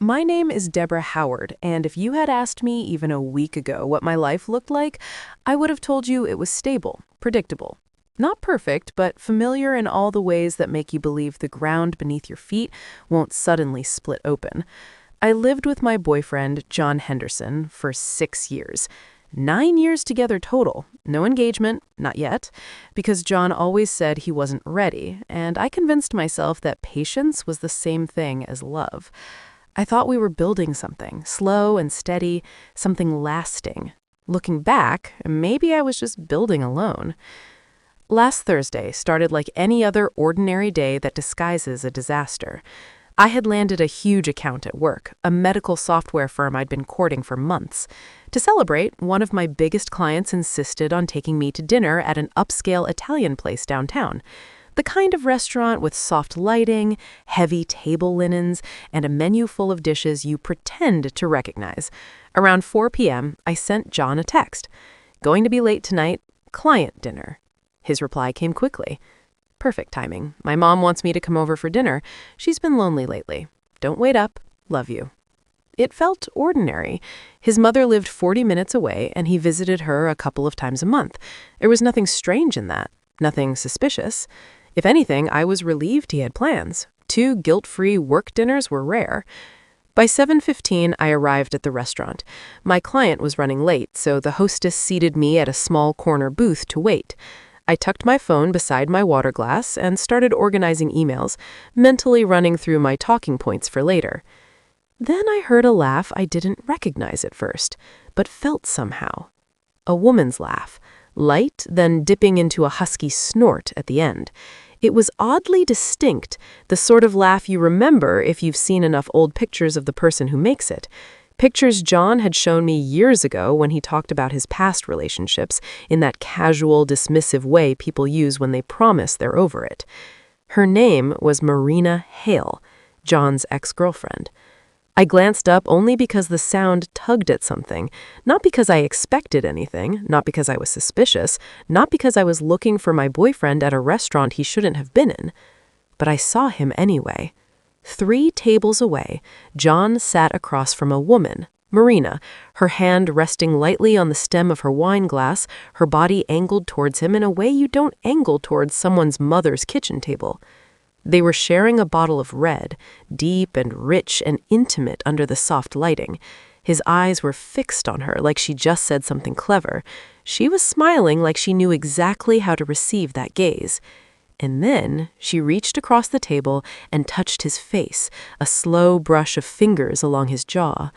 My name is Deborah Howard, and if you had asked me even a week ago what my life looked like, I would have told you it was stable, predictable. Not perfect, but familiar in all the ways that make you believe the ground beneath your feet won't suddenly split open. I lived with my boyfriend, John Henderson, for 6 years. 9 years together total. No engagement, not yet, because John always said he wasn't ready, and I convinced myself that patience was the same thing as love. I thought we were building something, slow and steady, something lasting. Looking back, maybe I was just building alone. Last Thursday started like any other ordinary day that disguises a disaster. I had landed a huge account at work, a medical software firm I'd been courting for months. To celebrate, one of my biggest clients insisted on taking me to dinner at an upscale Italian place downtown. The kind of restaurant with soft lighting, heavy table linens, and a menu full of dishes you pretend to recognize. Around 4 p.m., I sent John a text. "Going to be late tonight, client dinner." His reply came quickly. "Perfect timing. My mom wants me to come over for dinner. She's been lonely lately. Don't wait up. Love you." It felt ordinary. His mother lived 40 minutes away, and he visited her a couple of times a month. There was nothing strange in that, nothing suspicious. If anything, I was relieved he had plans. 2 guilt-free work dinners were rare. By 7:15, I arrived at the restaurant. My client was running late, so the hostess seated me at a small corner booth to wait. I tucked my phone beside my water glass and started organizing emails, mentally running through my talking points for later. Then I heard a laugh I didn't recognize at first, but felt somehow. A woman's laugh, light, then dipping into a husky snort at the end. It was oddly distinct, the sort of laugh you remember if you've seen enough old pictures of the person who makes it. Pictures John had shown me years ago when he talked about his past relationships in that casual, dismissive way people use when they promise they're over it. Her name was Marina Hale, John's ex-girlfriend. I glanced up only because the sound tugged at something, not because I expected anything, not because I was suspicious, not because I was looking for my boyfriend at a restaurant he shouldn't have been in. But I saw him anyway. 3 tables away, John sat across from a woman, Marina, her hand resting lightly on the stem of her wine glass, her body angled towards him in a way you don't angle towards someone's mother's kitchen table. They were sharing a bottle of red, deep and rich and intimate under the soft lighting. His eyes were fixed on her like she just said something clever. She was smiling like she knew exactly how to receive that gaze. And then she reached across the table and touched his face, a slow brush of fingers along his jaw.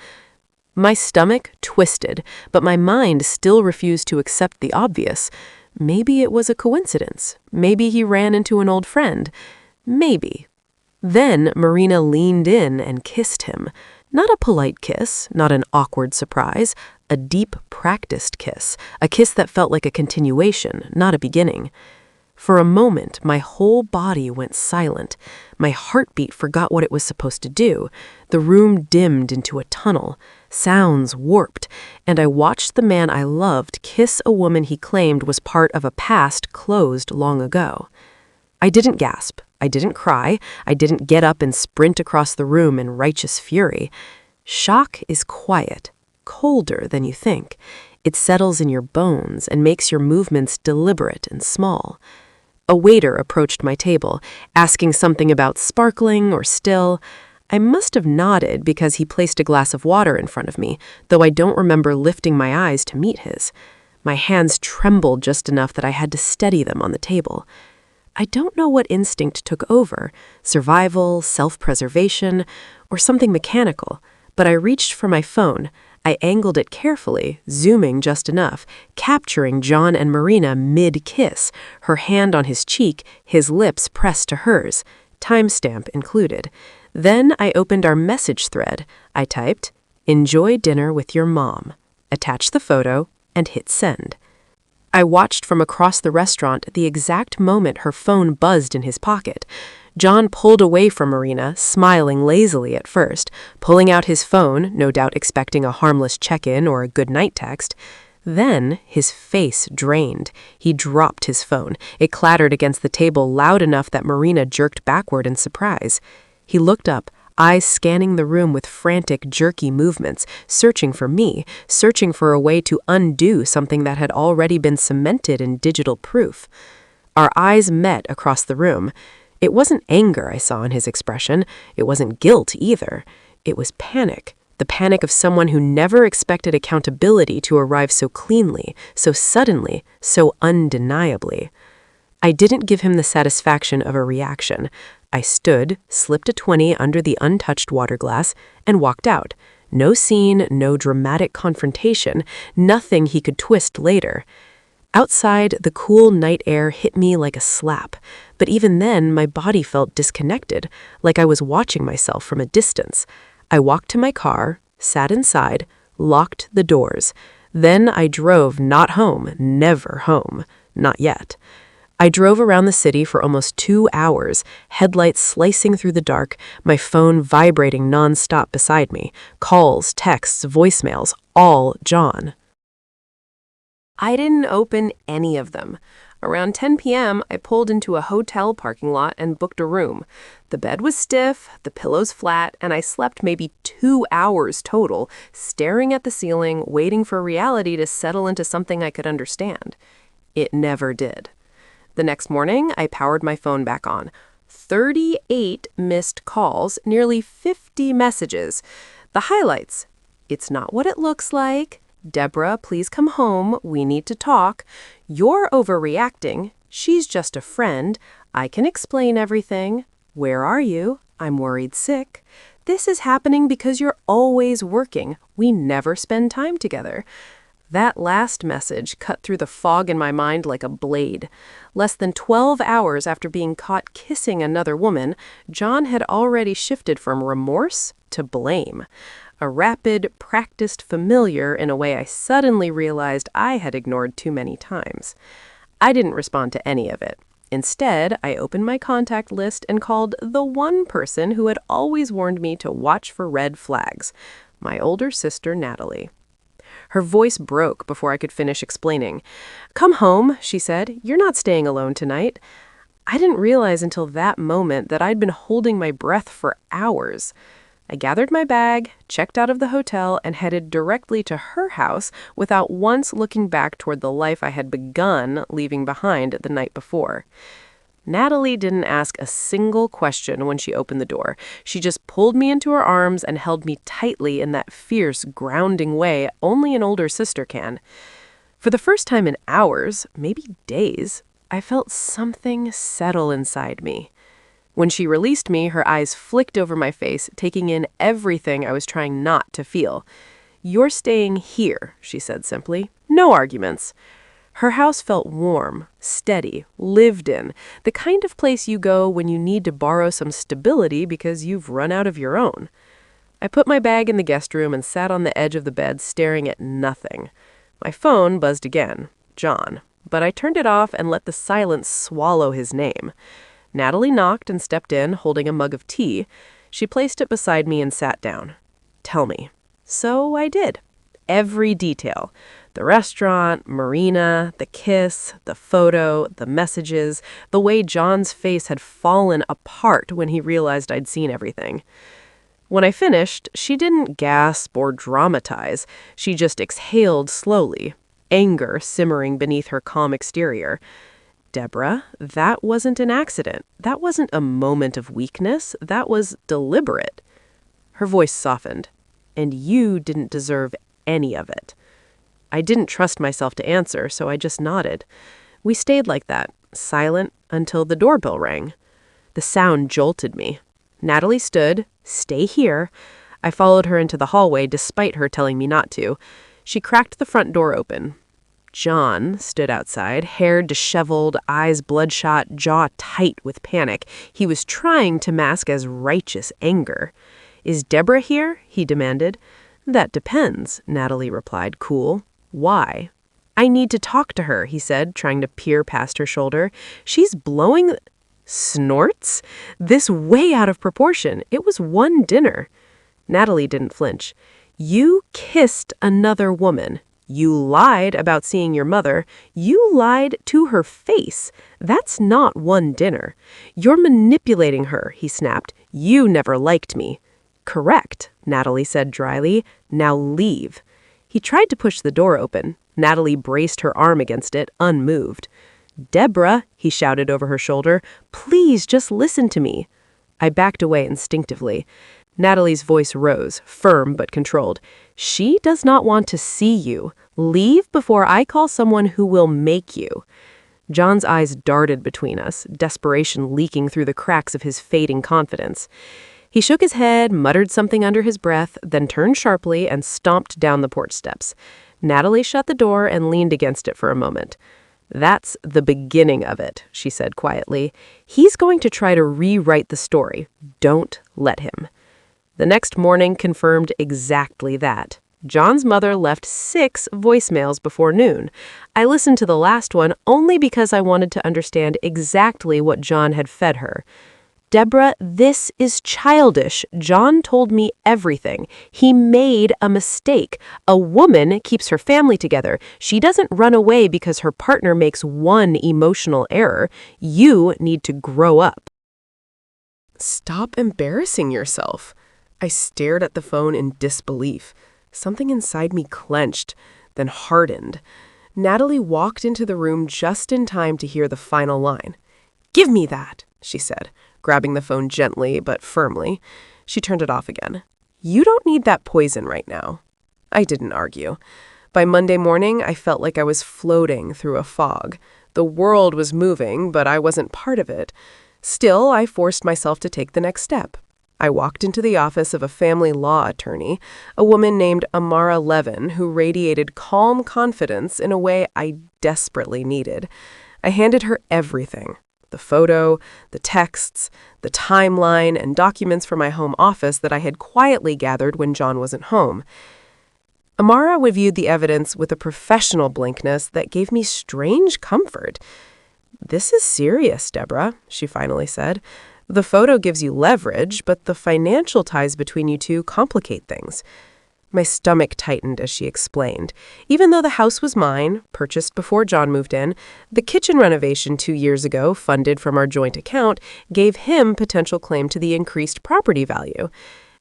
My stomach twisted, but my mind still refused to accept the obvious. Maybe it was a coincidence. Maybe he ran into an old friend. Maybe. Then Marina leaned in and kissed him. Not a polite kiss, not an awkward surprise, a deep, practiced kiss, a kiss that felt like a continuation, not a beginning. For a moment, my whole body went silent. My heartbeat forgot what it was supposed to do. The room dimmed into a tunnel. Sounds warped, and I watched the man I loved kiss a woman he claimed was part of a past closed long ago. I didn't gasp. I didn't cry. I didn't get up and sprint across the room in righteous fury. Shock is quiet, colder than you think. It settles in your bones and makes your movements deliberate and small. A waiter approached my table, asking something about sparkling or still. I must have nodded because he placed a glass of water in front of me, though I don't remember lifting my eyes to meet his. My hands trembled just enough that I had to steady them on the table. I don't know what instinct took over, survival, self-preservation, or something mechanical, but I reached for my phone. I angled it carefully, zooming just enough, capturing John and Marina mid-kiss, her hand on his cheek, his lips pressed to hers, timestamp included. Then I opened our message thread. I typed, "Enjoy dinner with your mom," attached the photo, and hit send. I watched from across the restaurant at the exact moment her phone buzzed in his pocket. John pulled away from Marina, smiling lazily at first, pulling out his phone, no doubt expecting a harmless check-in or a good-night text. Then his face drained. He dropped his phone. It clattered against the table loud enough that Marina jerked backward in surprise. He looked up, eyes scanning the room with frantic, jerky movements, searching for me, searching for a way to undo something that had already been cemented in digital proof. Our eyes met across the room. It wasn't anger I saw in his expression. It wasn't guilt either. It was panic. The panic of someone who never expected accountability to arrive so cleanly, so suddenly, so undeniably. I didn't give him the satisfaction of a reaction. I stood, slipped a 20 under the untouched water glass, and walked out. No scene, no dramatic confrontation, nothing he could twist later. Outside, the cool night air hit me like a slap, but even then my body felt disconnected, like I was watching myself from a distance. I walked to my car, sat inside, locked the doors. Then I drove not home, never home, not yet. I drove around the city for almost 2 hours, headlights slicing through the dark, my phone vibrating nonstop beside me, calls, texts, voicemails, all John. I didn't open any of them. Around 10 p.m., I pulled into a hotel parking lot and booked a room. The bed was stiff, the pillows flat, and I slept maybe 2 hours total, staring at the ceiling, waiting for reality to settle into something I could understand. It never did. The next morning, I powered my phone back on. 38 missed calls, nearly 50 messages. The highlights: "It's not what it looks like," "Deborah, please come home, we need to talk," "You're overreacting," "She's just a friend," "I can explain everything," "Where are you?" "I'm worried sick," "This is happening because you're always working, we never spend time together." That last message cut through the fog in my mind like a blade. Less than 12 hours after being caught kissing another woman, John had already shifted from remorse to blame. A rapid, practiced familiar in a way I suddenly realized I had ignored too many times. I didn't respond to any of it. Instead, I opened my contact list and called the one person who had always warned me to watch for red flags, my older sister, Natalie. Her voice broke before I could finish explaining. "Come home," she said. "You're not staying alone tonight." I didn't realize until that moment that I'd been holding my breath for hours. I gathered my bag, checked out of the hotel, and headed directly to her house without once looking back toward the life I had begun leaving behind the night before. Natalie didn't ask a single question when she opened the door. She just pulled me into her arms and held me tightly in that fierce, grounding way only an older sister can. For the first time in hours, maybe days, I felt something settle inside me. When she released me, her eyes flicked over my face, taking in everything I was trying not to feel. "You're staying here," she said simply. "No arguments." Her house felt warm, steady, lived in, the kind of place you go when you need to borrow some stability because you've run out of your own. I put my bag in the guest room and sat on the edge of the bed staring at nothing. My phone buzzed again, John, but I turned it off and let the silence swallow his name. Natalie knocked and stepped in, holding a mug of tea. She placed it beside me and sat down. "Tell me." So I did. Every detail. The restaurant, Marina, the kiss, the photo, the messages, the way John's face had fallen apart when he realized I'd seen everything. When I finished, she didn't gasp or dramatize. She just exhaled slowly, anger simmering beneath her calm exterior. "Deborah, that wasn't an accident. That wasn't a moment of weakness. That was deliberate." Her voice softened. "And you didn't deserve any of it." I didn't trust myself to answer, so I just nodded. We stayed like that, silent, until the doorbell rang. The sound jolted me. Natalie stood. "Stay here." I followed her into the hallway despite her telling me not to. She cracked the front door open. John stood outside, hair disheveled, eyes bloodshot, jaw tight with panic. He was trying to mask as righteous anger. "Is Deborah here?" he demanded. "That depends," Natalie replied, cool. "Why?" "I need to talk to her," he said, trying to peer past her shoulder. "She's blowing..." Snorts? This way out of proportion. It was one dinner. Natalie didn't flinch. "You kissed another woman. You lied about seeing your mother. You lied to her face. That's not one dinner. You're manipulating her," he snapped. "You never liked me." Correct, Natalie said dryly. Now leave. He tried to push the door open. Natalie braced her arm against it, unmoved. Deborah, he shouted over her shoulder, please just listen to me. I backed away instinctively. Natalie's voice rose, firm but controlled. She does not want to see you. Leave before I call someone who will make you. John's eyes darted between us, desperation leaking through the cracks of his fading confidence. He shook his head, muttered something under his breath, then turned sharply and stomped down the porch steps. Natalie shut the door and leaned against it for a moment. That's the beginning of it, she said quietly. He's going to try to rewrite the story. Don't let him. The next morning confirmed exactly that. John's mother left 6 voicemails before noon. I listened to the last one only because I wanted to understand exactly what John had fed her. Deborah, this is childish. John told me everything. He made a mistake. A woman keeps her family together. She doesn't run away because her partner makes one emotional error. You need to grow up. Stop embarrassing yourself. I stared at the phone in disbelief. Something inside me clenched, then hardened. Natalie walked into the room just in time to hear the final line. Give me that, she said, grabbing the phone gently but firmly. She turned it off again. You don't need that poison right now. I didn't argue. By Monday morning, I felt like I was floating through a fog. The world was moving, but I wasn't part of it. Still, I forced myself to take the next step. I walked into the office of a family law attorney, a woman named Amara Levin, who radiated calm confidence in a way I desperately needed. I handed her everything. The photo, the texts, the timeline, and documents from my home office that I had quietly gathered when John wasn't home. Amara reviewed the evidence with a professional blankness that gave me strange comfort. This is serious, Deborah, she finally said. The photo gives you leverage, but the financial ties between you two complicate things. My stomach tightened as she explained. Even though the house was mine, purchased before John moved in, the kitchen renovation 2 years ago, funded from our joint account, gave him potential claim to the increased property value.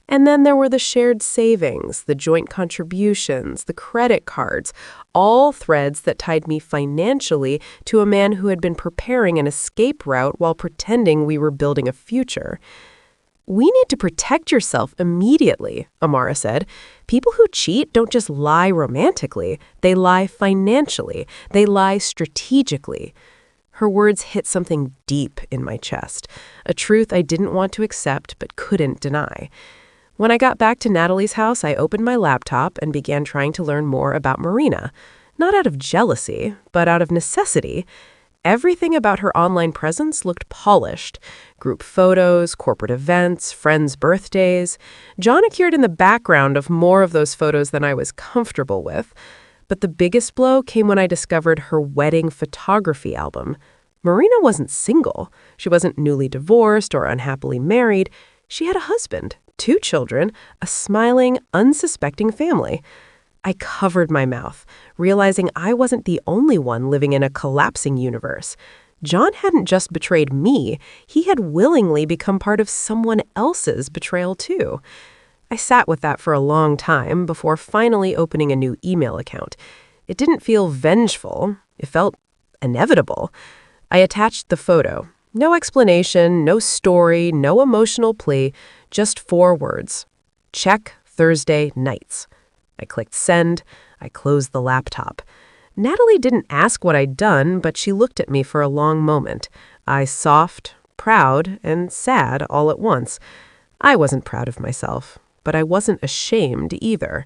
And then there were the shared savings, the joint contributions, the credit cards, all threads that tied me financially to a man who had been preparing an escape route while pretending we were building a future. We need to protect yourself immediately, Amara said. People who cheat don't just lie romantically. They lie financially. They lie strategically. Her words hit something deep in my chest, a truth I didn't want to accept but couldn't deny. When I got back to Natalie's house, I opened my laptop and began trying to learn more about Marina. Not out of jealousy, but out of necessity. Everything about her online presence looked polished. Group photos, corporate events, friends' birthdays. John appeared in the background of more of those photos than I was comfortable with. But the biggest blow came when I discovered her wedding photography album. Marina wasn't single. She wasn't newly divorced or unhappily married. She had a husband, 2 children, a smiling, unsuspecting family. I covered my mouth, realizing I wasn't the only one living in a collapsing universe. John hadn't just betrayed me, he had willingly become part of someone else's betrayal too. I sat with that for a long time before finally opening a new email account. It didn't feel vengeful, it felt inevitable. I attached the photo. No explanation, no story, no emotional plea, just 4 words. Check Thursday nights. I clicked send. I closed the laptop. Natalie didn't ask what I'd done, but she looked at me for a long moment. Eyes soft, proud, and sad all at once. I wasn't proud of myself, but I wasn't ashamed either.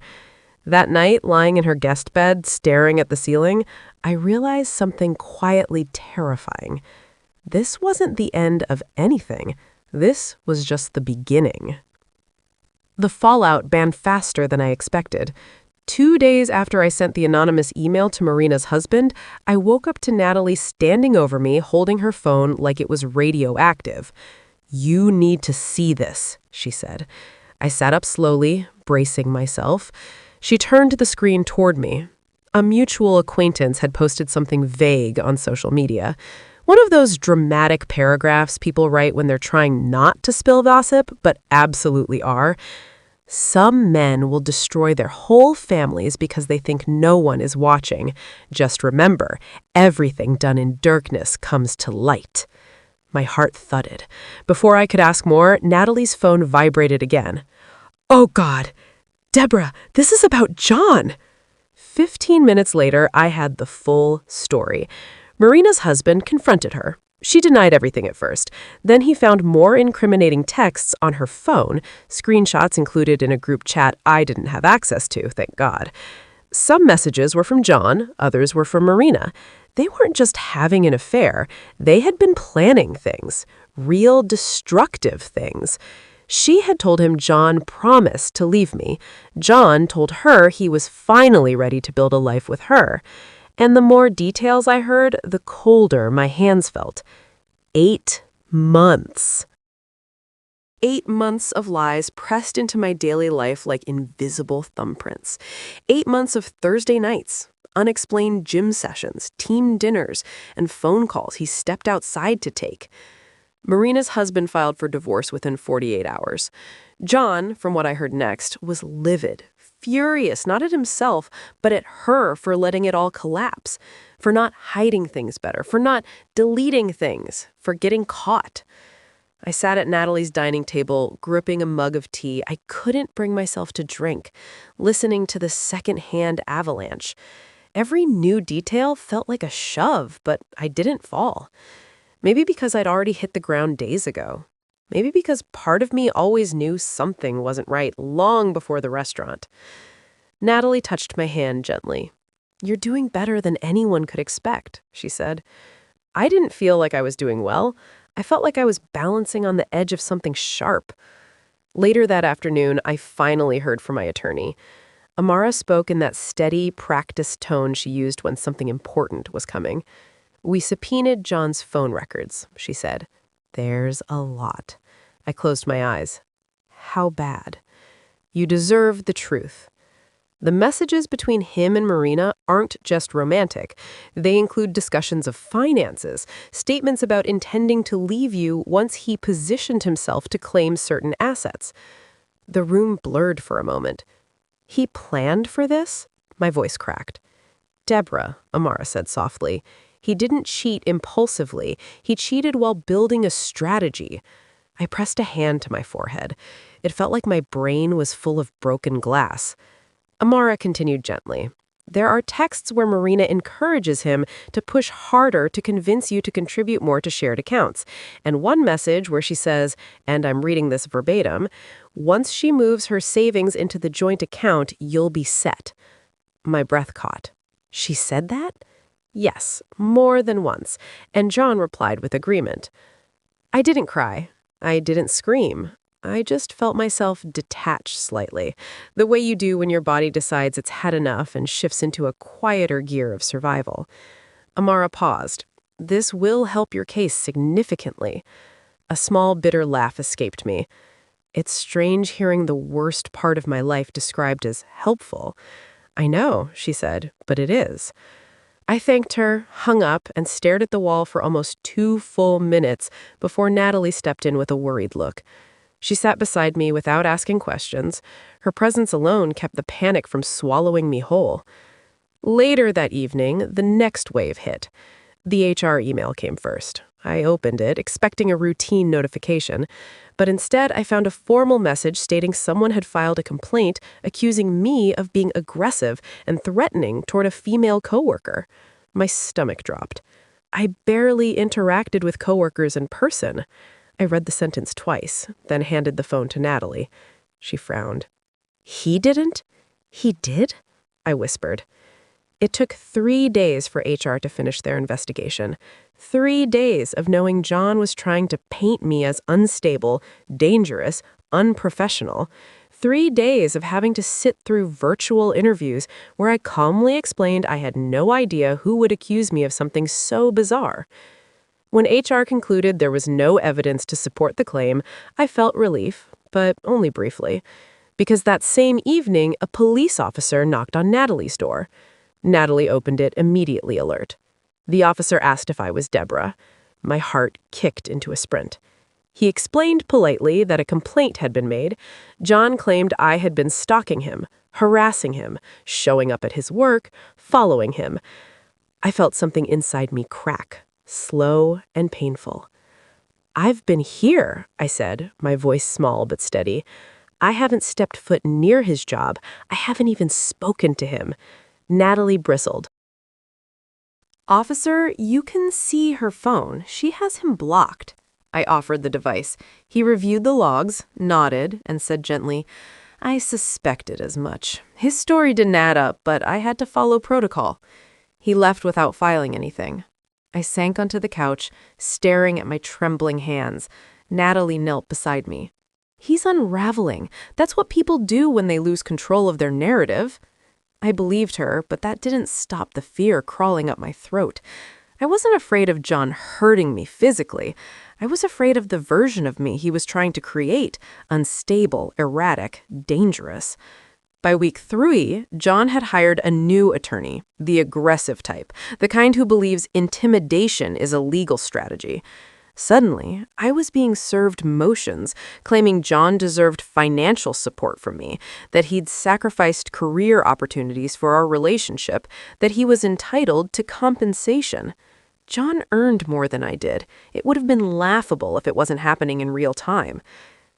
That night, lying in her guest bed, staring at the ceiling, I realized something quietly terrifying. This wasn't the end of anything. This was just the beginning. The fallout began faster than I expected. 2 days after I sent the anonymous email to Marina's husband, I woke up to Natalie standing over me, holding her phone like it was radioactive. "You need to see this," she said. I sat up slowly, bracing myself. She turned the screen toward me. A mutual acquaintance had posted something vague on social media. One of those dramatic paragraphs people write when they're trying not to spill gossip, but absolutely are. Some men will destroy their whole families because they think no one is watching. Just remember, everything done in darkness comes to light. My heart thudded. Before I could ask more, Natalie's phone vibrated again. Oh, God. Deborah, this is about John. 15 minutes later, I had the full story. Marina's husband confronted her. She denied everything at first. Then he found more incriminating texts on her phone, screenshots included in a group chat I didn't have access to, thank God. Some messages were from John, others were from Marina. They weren't just having an affair. They had been planning things, real destructive things. She had told him John promised to leave me. John told her he was finally ready to build a life with her. And the more details I heard, the colder my hands felt. 8 months. 8 months of lies pressed into my daily life like invisible thumbprints. 8 months of Thursday nights, unexplained gym sessions, team dinners, and phone calls he stepped outside to take. Marina's husband filed for divorce within 48 hours. John, from what I heard next, was livid, furious, not at himself, but at her for letting it all collapse, for not hiding things better, for not deleting things, for getting caught. I sat at Natalie's dining table, gripping a mug of tea I couldn't bring myself to drink, listening to the second-hand avalanche. Every new detail felt like a shove, but I didn't fall. Maybe because I'd already hit the ground days ago. Maybe because part of me always knew something wasn't right long before the restaurant. Natalie touched my hand gently. "You're doing better than anyone could expect," she said. I didn't feel like I was doing well. I felt like I was balancing on the edge of something sharp. Later that afternoon, I finally heard from my attorney. Amara spoke in that steady, practiced tone she used when something important was coming. "We subpoenaed John's phone records," she said. "There's a lot." I closed my eyes. "How bad?" "You deserve the truth. The messages between him and Marina aren't just romantic. They include discussions of finances, statements about intending to leave you once he positioned himself to claim certain assets." The room blurred for a moment. "He planned for this?" My voice cracked. "Deborah," Amara said softly, "he didn't cheat impulsively. He cheated while building a strategy." I pressed a hand to my forehead. It felt like my brain was full of broken glass. Amara continued gently. "There are texts where Marina encourages him to push harder to convince you to contribute more to shared accounts. And one message where she says, and I'm reading this verbatim, 'Once she moves her savings into the joint account, you'll be set.'" My breath caught. She said that? Yes, more than once. And John replied with agreement. I didn't cry. I didn't scream. I just felt myself detach slightly, the way you do when your body decides it's had enough and shifts into a quieter gear of survival. Amara paused. "This will help your case significantly." A small, bitter laugh escaped me. "It's strange hearing the worst part of my life described as helpful." "I know," she said, "but it is." I thanked her, hung up, and stared at the wall for almost 2 full minutes before Natalie stepped in with a worried look. She sat beside me without asking questions. Her presence alone kept the panic from swallowing me whole. Later that evening, the next wave hit. The HR email came first. I opened it, expecting a routine notification, but instead I found a formal message stating someone had filed a complaint accusing me of being aggressive and threatening toward a female coworker. My stomach dropped. I barely interacted with coworkers in person. I read the sentence twice, then handed the phone to Natalie. She frowned. "He didn't? He did?" I whispered. It took 3 days for HR to finish their investigation. 3 days of knowing John was trying to paint me as unstable, dangerous, unprofessional. 3 days of having to sit through virtual interviews where I calmly explained I had no idea who would accuse me of something so bizarre. When HR concluded there was no evidence to support the claim, I felt relief, but only briefly. Because that same evening, a police officer knocked on Natalie's door. Natalie opened it immediately alert. The officer asked if I was Deborah. My heart kicked into a sprint. He explained politely that a complaint had been made. John claimed I had been stalking him, harassing him, showing up at his work, following him. I felt something inside me crack, slow and painful. "I've been here," I said, my voice small but steady. "I haven't stepped foot near his job. I haven't even spoken to him." Natalie bristled. "Officer, you can see her phone. She has him blocked." I offered the device. He reviewed the logs, nodded, and said gently, "I suspected as much. His story didn't add up, but I had to follow protocol." He left without filing anything. I sank onto the couch, staring at my trembling hands. Natalie knelt beside me. "He's unraveling. That's what people do when they lose control of their narrative." I believed her, but that didn't stop the fear crawling up my throat. I wasn't afraid of John hurting me physically. I was afraid of the version of me he was trying to create, unstable, erratic, dangerous. By week 3, John had hired a new attorney, the aggressive type, the kind who believes intimidation is a legal strategy. Suddenly, I was being served motions, claiming John deserved financial support from me, that he'd sacrificed career opportunities for our relationship, that he was entitled to compensation. John earned more than I did. It would have been laughable if it wasn't happening in real time.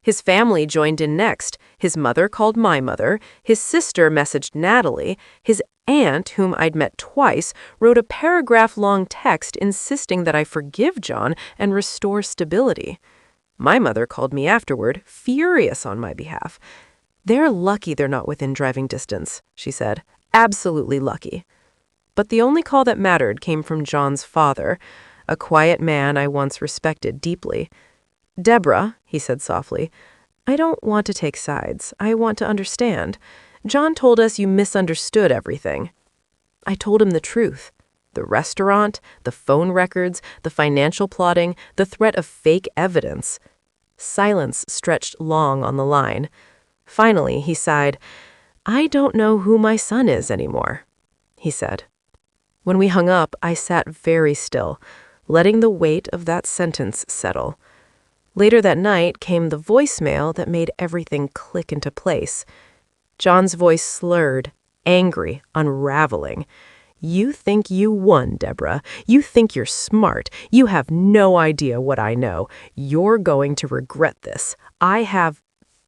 His family joined in next. His mother called my mother. His sister messaged Natalie. His aunt, whom I'd met twice, wrote a paragraph-long text insisting that I forgive John and restore stability. My mother called me afterward, furious on my behalf. "They're lucky they're not within driving distance," she said. "Absolutely lucky." But the only call that mattered came from John's father, a quiet man I once respected deeply. "Deborah," he said softly, "I don't want to take sides. I want to understand. John told us you misunderstood everything." I told him the truth. The restaurant, the phone records, the financial plotting, the threat of fake evidence. Silence stretched long on the line. Finally, he sighed. "I don't know who my son is anymore," he said. When we hung up, I sat very still, letting the weight of that sentence settle. Later that night came the voicemail that made everything click into place. John's voice slurred, angry, unraveling. "You think you won, Deborah. You think you're smart. You have no idea what I know. You're going to regret this. I have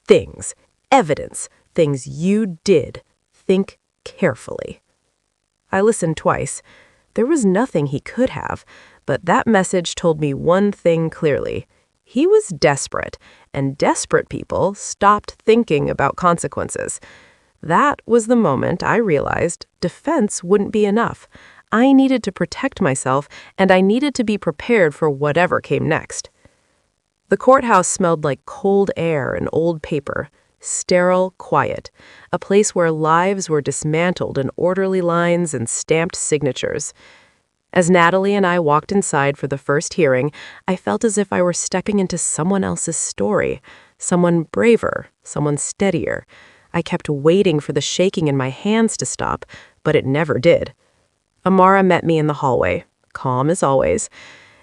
things, evidence, things you did. Think carefully." I listened twice. There was nothing he could have, but that message told me one thing clearly. He was desperate, and desperate people stopped thinking about consequences. That was the moment I realized defense wouldn't be enough. I needed to protect myself, and I needed to be prepared for whatever came next. The courthouse smelled like cold air and old paper, sterile, quiet, a place where lives were dismantled in orderly lines and stamped signatures. As Natalie and I walked inside for the first hearing, I felt as if I were stepping into someone else's story, someone braver, someone steadier. I kept waiting for the shaking in my hands to stop, but it never did. Amara met me in the hallway, calm as always.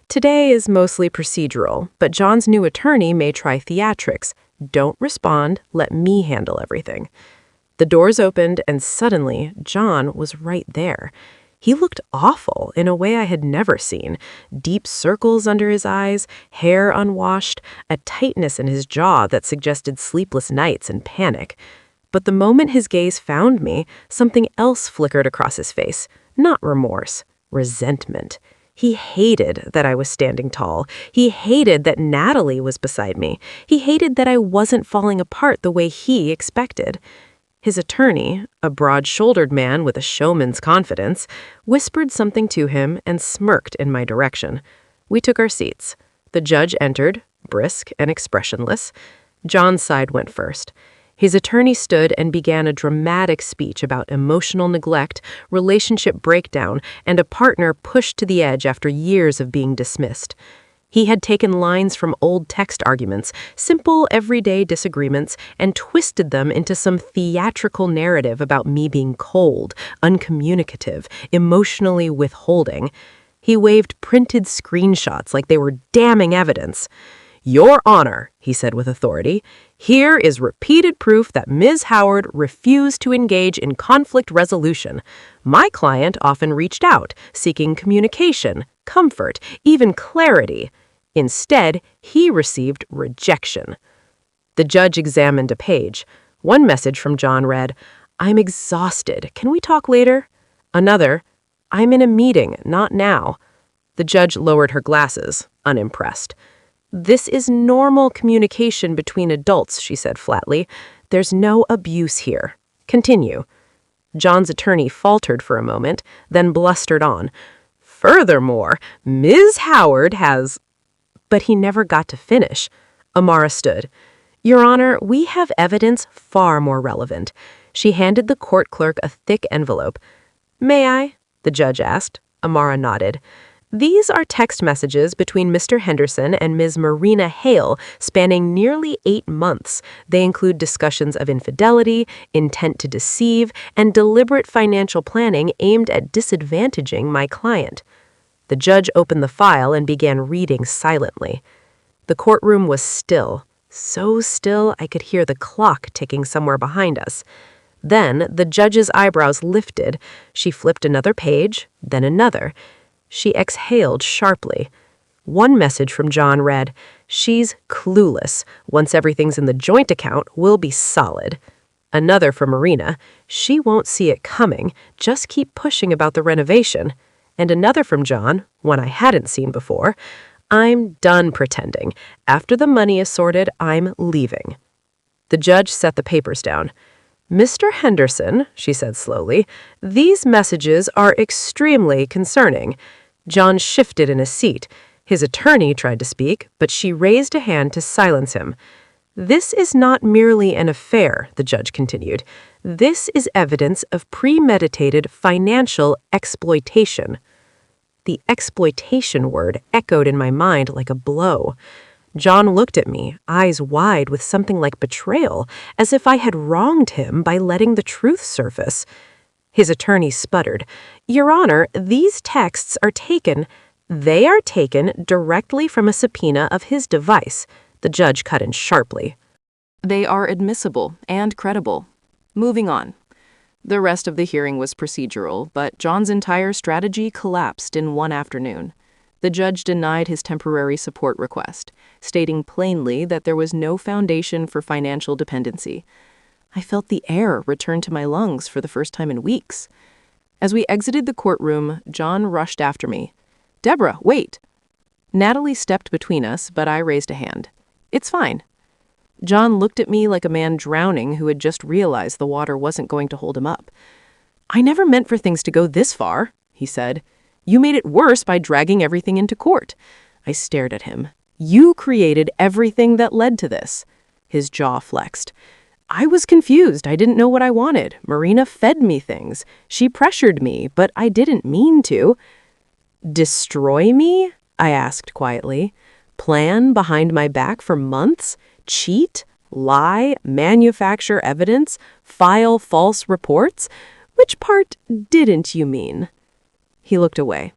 Today is mostly procedural, but John's new attorney may try theatrics. Don't respond, let me handle everything. The doors opened, and suddenly, John was right there. He looked awful in a way I had never seen. Deep circles under his eyes, hair unwashed, a tightness in his jaw that suggested sleepless nights and panic. But the moment his gaze found me, something else flickered across his face. Not remorse, resentment. He hated that I was standing tall. He hated that Natalie was beside me. He hated that I wasn't falling apart the way he expected. His attorney, a broad-shouldered man with a showman's confidence, whispered something to him and smirked in my direction. We took our seats. The judge entered, brisk and expressionless. John's side went first. His attorney stood and began a dramatic speech about emotional neglect, relationship breakdown, and a partner pushed to the edge after years of being dismissed. He had taken lines from old text arguments, simple everyday disagreements, and twisted them into some theatrical narrative about me being cold, uncommunicative, emotionally withholding. He waved printed screenshots like they were damning evidence. "Your Honor," he said with authority, "here is repeated proof that Ms. Howard refused to engage in conflict resolution. My client often reached out, seeking communication, comfort, even clarity. Instead, he received rejection." The judge examined a page. One message from John read, "I'm exhausted. Can we talk later?" Another, "I'm in a meeting, not now." The judge lowered her glasses, unimpressed. "This is normal communication between adults," she said flatly. "There's no abuse here. Continue." John's attorney faltered for a moment, then blustered on. "Furthermore, Ms. Howard has—" But he never got to finish. Amara stood. "Your Honor, we have evidence far more relevant." She handed the court clerk a thick envelope. "May I?" the judge asked. Amara nodded. "These are text messages between Mr. Henderson and Ms. Marina Hale spanning nearly 8 months. They include discussions of infidelity, intent to deceive, and deliberate financial planning aimed at disadvantaging my client." The judge opened the file and began reading silently. The courtroom was still, so still I could hear the clock ticking somewhere behind us. Then the judge's eyebrows lifted. She flipped another page, then another. She exhaled sharply. One message from John read, "She's clueless. Once everything's in the joint account, we'll be solid." Another from Marina, "She won't see it coming. Just keep pushing about the renovation." And another from John, one I hadn't seen before, "I'm done pretending. After the money is sorted, I'm leaving." The judge set the papers down. "Mr. Henderson," she said slowly, "these messages are extremely concerning." John shifted in his seat. His attorney tried to speak, but she raised a hand to silence him. "This is not merely an affair," the judge continued. "This is evidence of premeditated financial exploitation." The exploitation word echoed in my mind like a blow. John looked at me, eyes wide with something like betrayal, as if I had wronged him by letting the truth surface. His attorney sputtered, "Your Honor, these texts are taken. They are taken directly from a subpoena of his device." The judge cut in sharply. They are admissible and credible. Moving on. The rest of the hearing was procedural, but John's entire strategy collapsed in one afternoon. The judge denied his temporary support request, stating plainly that there was no foundation for financial dependency. I felt the air return to my lungs for the first time in weeks. As we exited the courtroom, John rushed after me. "Deborah, wait!" Natalie stepped between us, but I raised a hand. "It's fine." John looked at me like a man drowning who had just realized the water wasn't going to hold him up. "I never meant for things to go this far," he said. "You made it worse by dragging everything into court." I stared at him. "You created everything that led to this." His jaw flexed. "I was confused. I didn't know what I wanted. Marina fed me things. She pressured me, but I didn't mean to." "Destroy me?" I asked quietly. "Plan behind my back for months? Cheat? Lie? Manufacture evidence? File false reports? Which part didn't you mean?" He looked away.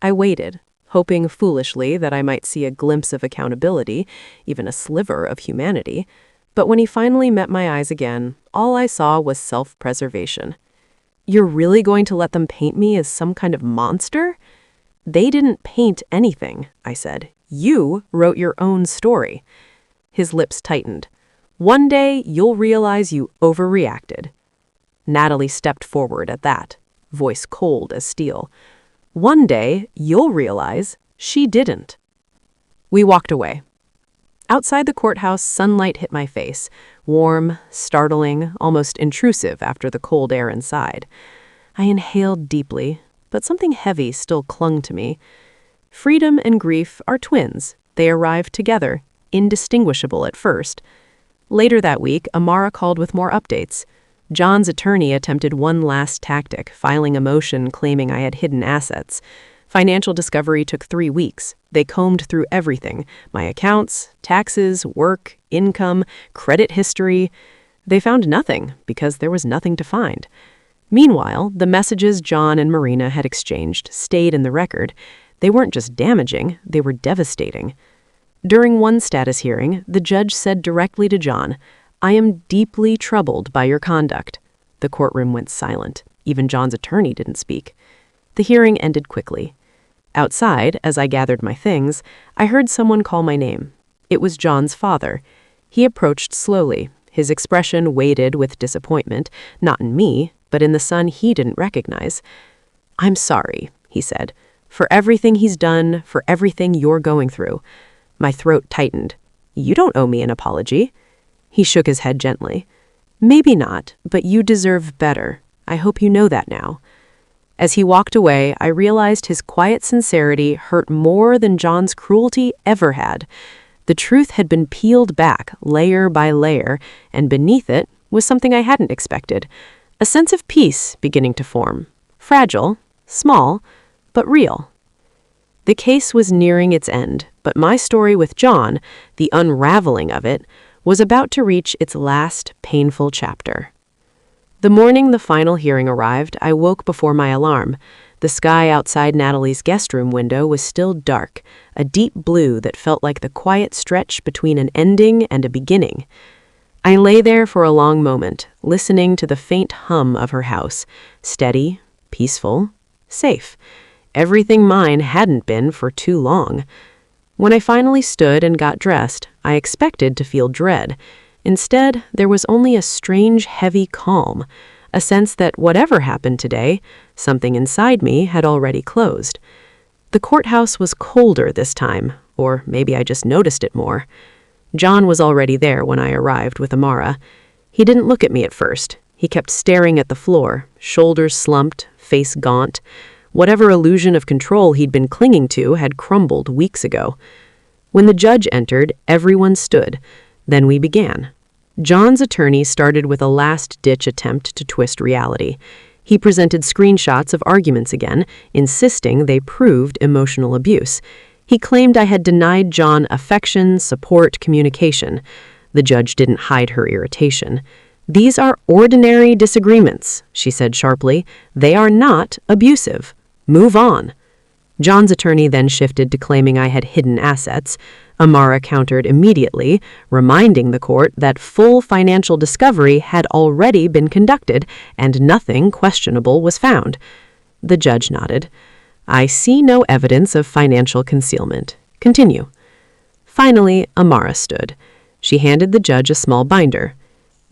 I waited, hoping foolishly that I might see a glimpse of accountability, even a sliver of humanity. But when he finally met my eyes again, all I saw was self-preservation. "You're really going to let them paint me as some kind of monster?" "They didn't paint anything," I said. "You wrote your own story." His lips tightened. "One day, you'll realize you overreacted." Natalie stepped forward at that, voice cold as steel. "One day, you'll realize she didn't." We walked away. Outside the courthouse, sunlight hit my face, warm, startling, almost intrusive after the cold air inside. I inhaled deeply, but something heavy still clung to me. Freedom and grief are twins. They arrive together, indistinguishable at first. Later that week, Amara called with more updates. John's attorney attempted one last tactic, filing a motion claiming I had hidden assets. Financial discovery took 3 weeks. They combed through everything: my accounts, taxes, work, income, credit history. They found nothing because there was nothing to find. Meanwhile, the messages John and Marina had exchanged stayed in the record. They weren't just damaging, they were devastating. During one status hearing, the judge said directly to John, "I am deeply troubled by your conduct." The courtroom went silent. Even John's attorney didn't speak. The hearing ended quickly. Outside, as I gathered my things, I heard someone call my name. It was John's father. He approached slowly, his expression weighted with disappointment, not in me, but in the son he didn't recognize. "I'm sorry," he said, "for everything he's done, for everything you're going through." My throat tightened. "You don't owe me an apology." He shook his head gently. "Maybe not, but you deserve better. I hope you know that now." As he walked away, I realized his quiet sincerity hurt more than John's cruelty ever had. The truth had been peeled back layer by layer, and beneath it was something I hadn't expected. A sense of peace beginning to form. Fragile, small, but real. The case was nearing its end, but my story with John, the unraveling of it, was about to reach its last painful chapter. The morning the final hearing arrived, I woke before my alarm. The sky outside Natalie's guest room window was still dark, a deep blue that felt like the quiet stretch between an ending and a beginning. I lay there for a long moment, listening to the faint hum of her house, steady, peaceful, safe. Everything mine hadn't been for too long. When I finally stood and got dressed, I expected to feel dread. Instead, there was only a strange, heavy calm, a sense that whatever happened today, something inside me had already closed. The courthouse was colder this time, or maybe I just noticed it more. John was already there when I arrived with Amara. He didn't look at me at first. He kept staring at the floor, shoulders slumped, face gaunt. Whatever illusion of control he'd been clinging to had crumbled weeks ago. When the judge entered, everyone stood. Then we began. John's attorney started with a last-ditch attempt to twist reality. He presented screenshots of arguments again, insisting they proved emotional abuse. He claimed I had denied John affection, support, communication. The judge didn't hide her irritation. "These are ordinary disagreements," she said sharply. "They are not abusive. Move on." John's attorney then shifted to claiming I had hidden assets. Amara countered immediately, reminding the court that full financial discovery had already been conducted and nothing questionable was found. The judge nodded. "I see no evidence of financial concealment. Continue." Finally, Amara stood. She handed the judge a small binder.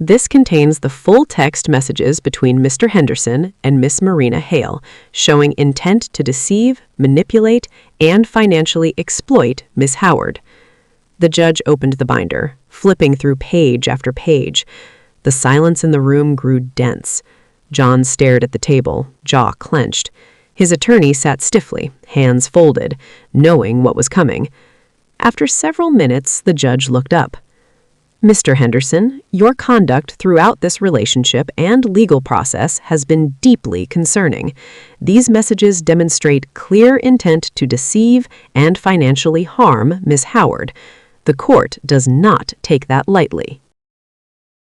"This contains the full text messages between Mr. Henderson and Miss Marina Hale, showing intent to deceive, manipulate, and financially exploit Miss Howard." The judge opened the binder, flipping through page after page. The silence in the room grew dense. John stared at the table, jaw clenched. His attorney sat stiffly, hands folded, knowing what was coming. After several minutes, the judge looked up. "Mr. Henderson, your conduct throughout this relationship and legal process has been deeply concerning. These messages demonstrate clear intent to deceive and financially harm Miss Howard. The court does not take that lightly."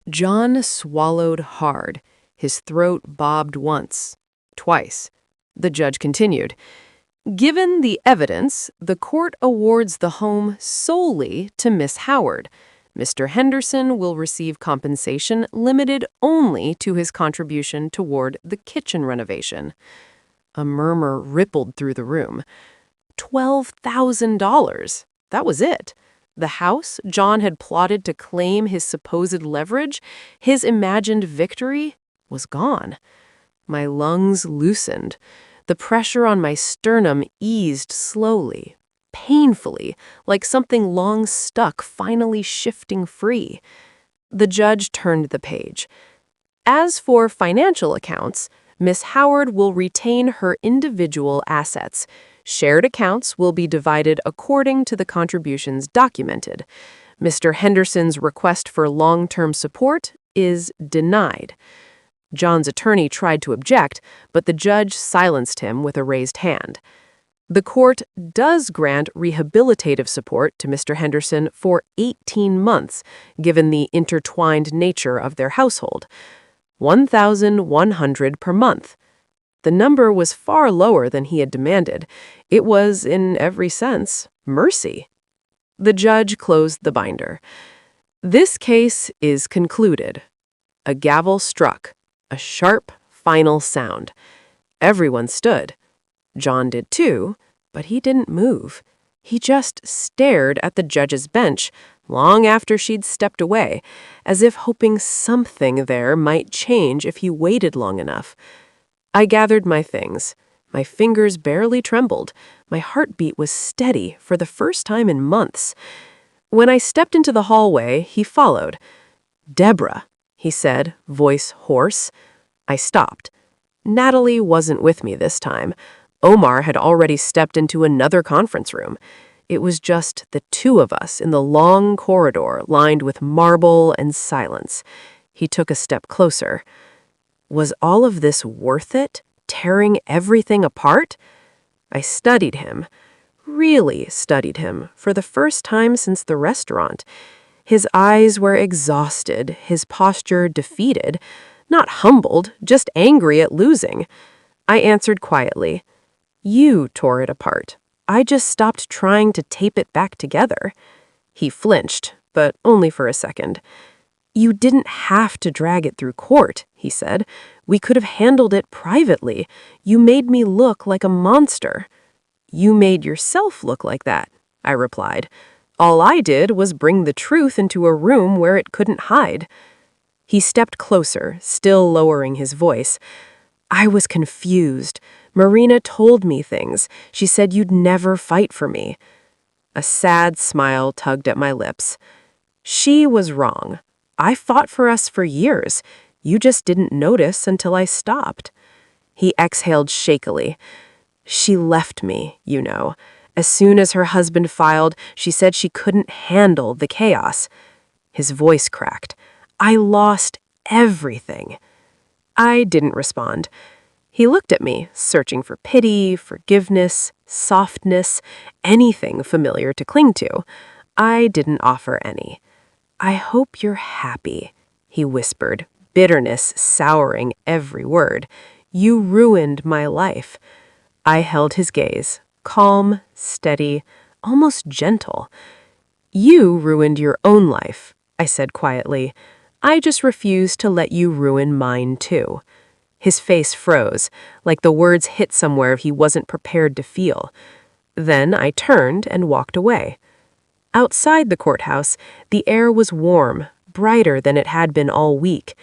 John swallowed hard. His throat bobbed once, twice. The judge continued. "Given the evidence, the court awards the home solely to Miss Howard. Mr. Henderson will receive compensation limited only to his contribution toward the kitchen renovation." A murmur rippled through the room. $12,000. That was it. The house John had plotted to claim his supposed leverage, his imagined victory, was gone. My lungs loosened. The pressure on my sternum eased slowly, painfully, like something long stuck finally shifting free. The judge turned the page. "As for financial accounts, Miss Howard will retain her individual assets. Shared accounts will be divided according to the contributions documented. Mr. Henderson's request for long-term support is denied." John's attorney tried to object, but the judge silenced him with a raised hand. "The court does grant rehabilitative support to Mr. Henderson for 18 months, given the intertwined nature of their household. $1,100 per month. The number was far lower than he had demanded. It was, in every sense, mercy. The judge closed the binder. This case is concluded. A gavel struck, a sharp, final sound. Everyone stood. John did too, but he didn't move. He just stared at the judge's bench long after she'd stepped away, as if hoping something there might change if he waited long enough. I gathered my things. My fingers barely trembled. My heartbeat was steady for the first time in months. When I stepped into the hallway, he followed. "Deborah," he said, voice hoarse. I stopped. Natalie wasn't with me this time. Omar had already stepped into another conference room. It was just the two of us in the long corridor lined with marble and silence. He took a step closer. Was all of this worth it? Tearing everything apart? I studied him, really studied him, for the first time since the restaurant. His eyes were exhausted, his posture defeated, not humbled, just angry at losing. I answered quietly, "You tore it apart. I just stopped trying to tape it back together." He flinched, but only for a second. "You didn't have to drag it through court," he said. "We could have handled it privately. You made me look like a monster." "You made yourself look like that," I replied. "All I did was bring the truth into a room where it couldn't hide." He stepped closer, still lowering his voice. "I was confused. Marina told me things. She said you'd never fight for me." A sad smile tugged at my lips. "She was wrong. I fought for us for years. You just didn't notice until I stopped." He exhaled shakily. "She left me, you know. As soon as her husband filed, she said she couldn't handle the chaos." His voice cracked. "I lost everything." I didn't respond. He looked at me, searching for pity, forgiveness, softness, anything familiar to cling to. I didn't offer any. "I hope you're happy," he whispered, bitterness souring every word. "You ruined my life." I held his gaze, calm, steady, almost gentle. "You ruined your own life," I said quietly. "I just refuse to let you ruin mine too." His face froze, like the words hit somewhere he wasn't prepared to feel. Then I turned and walked away. Outside the courthouse, the air was warm, brighter than it had been all week.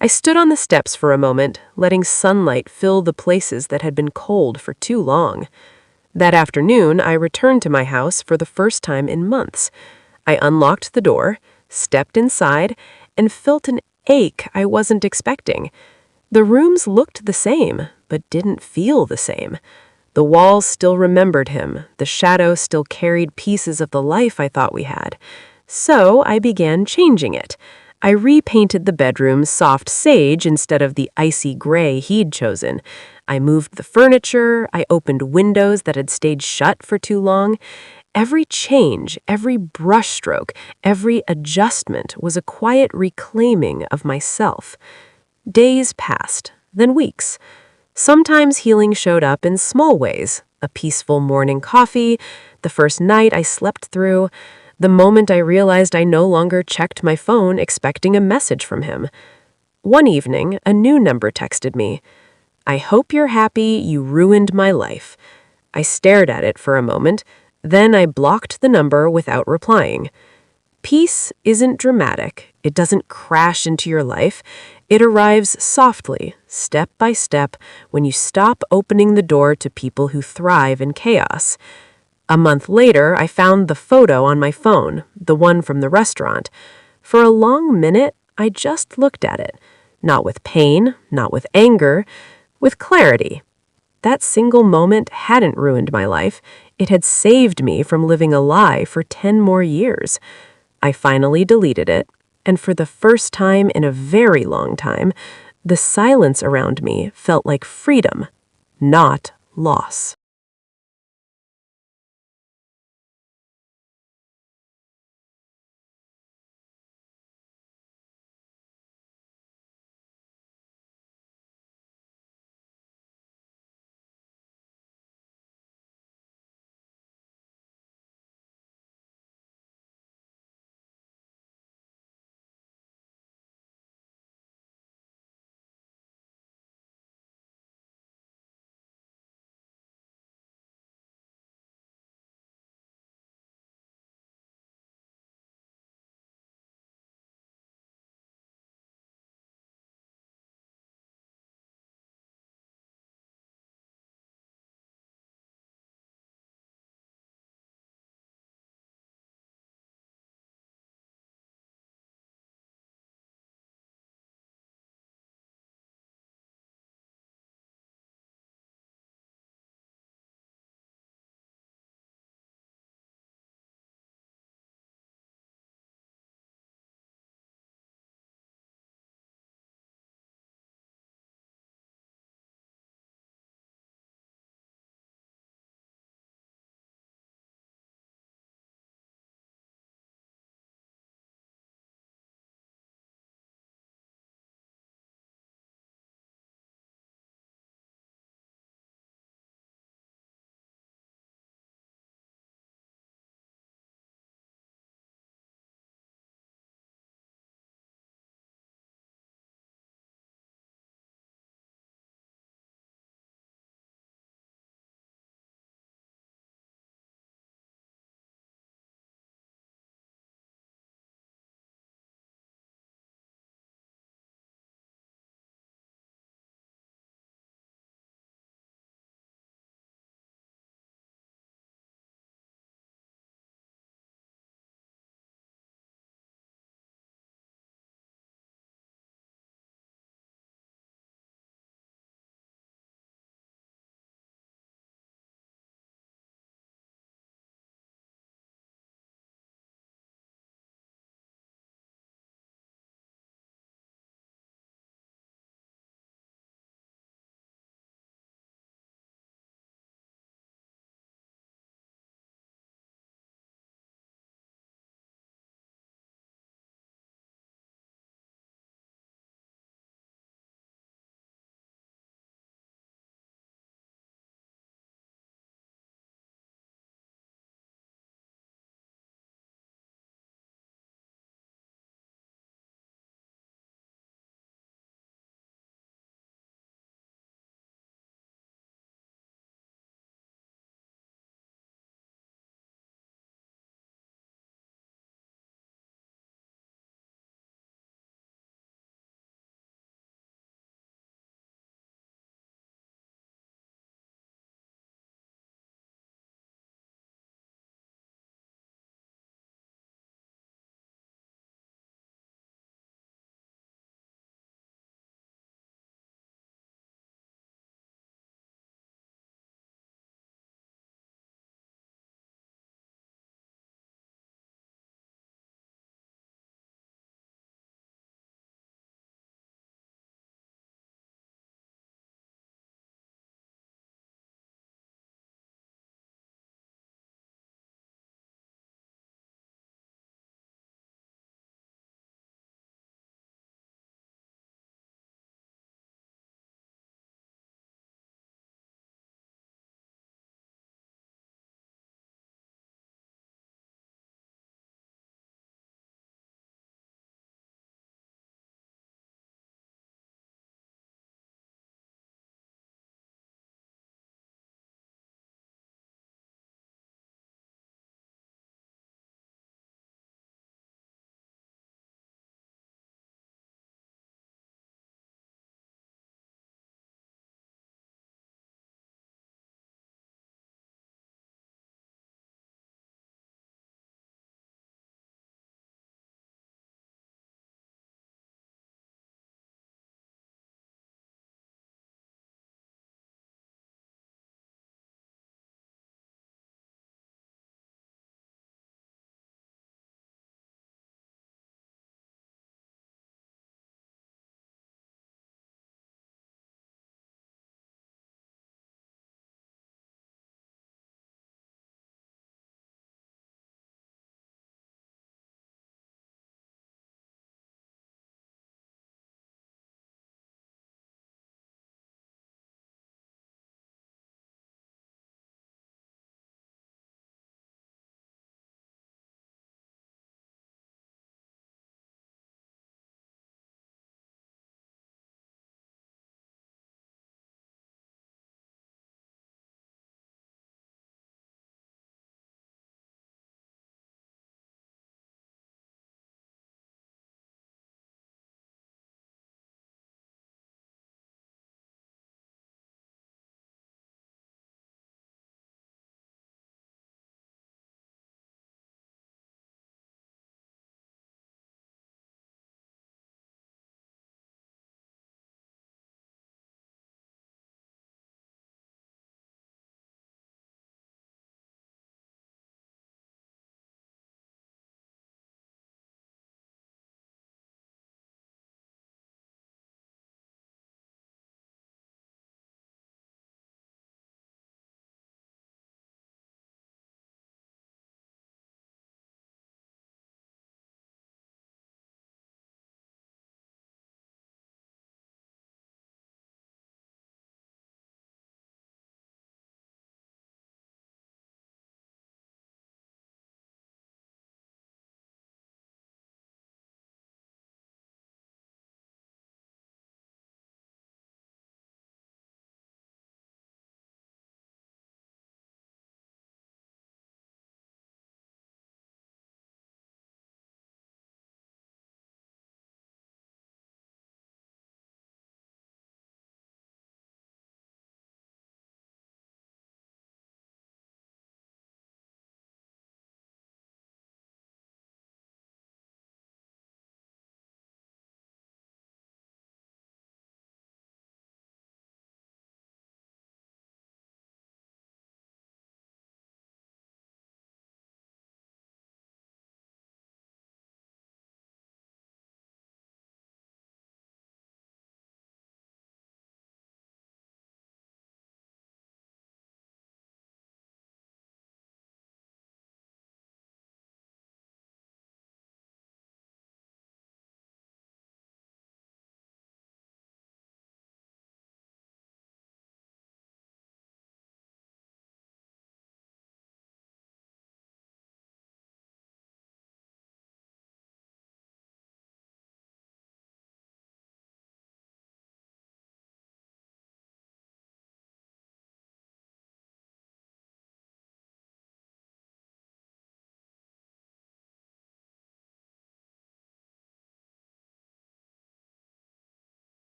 I stood on the steps for a moment, letting sunlight fill the places that had been cold for too long. That afternoon, I returned to my house for the first time in months. I unlocked the door, stepped inside, and felt an ache I wasn't expecting. The rooms looked the same, but didn't feel the same. The walls still remembered him. The shadow still carried pieces of the life I thought we had. So I began changing it. I repainted the bedroom soft sage instead of the icy gray he'd chosen. I moved the furniture. I opened windows that had stayed shut for too long. Every change, every brushstroke, every adjustment was a quiet reclaiming of myself. Days passed, then weeks. Sometimes healing showed up in small ways. A peaceful morning coffee, the first night I slept through, the moment I realized I no longer checked my phone expecting a message from him. One evening, a new number texted me. "I hope you're happy, you ruined my life." I stared at it for a moment, then I blocked the number without replying. Peace isn't dramatic. It doesn't crash into your life. It arrives softly, step by step, when you stop opening the door to people who thrive in chaos. A month later, I found the photo on my phone, the one from the restaurant. For a long minute, I just looked at it. Not with pain, not with anger, with clarity. That single moment hadn't ruined my life. It had saved me from living a lie for 10 more years. I finally deleted it, and for the first time in a very long time, the silence around me felt like freedom, not loss.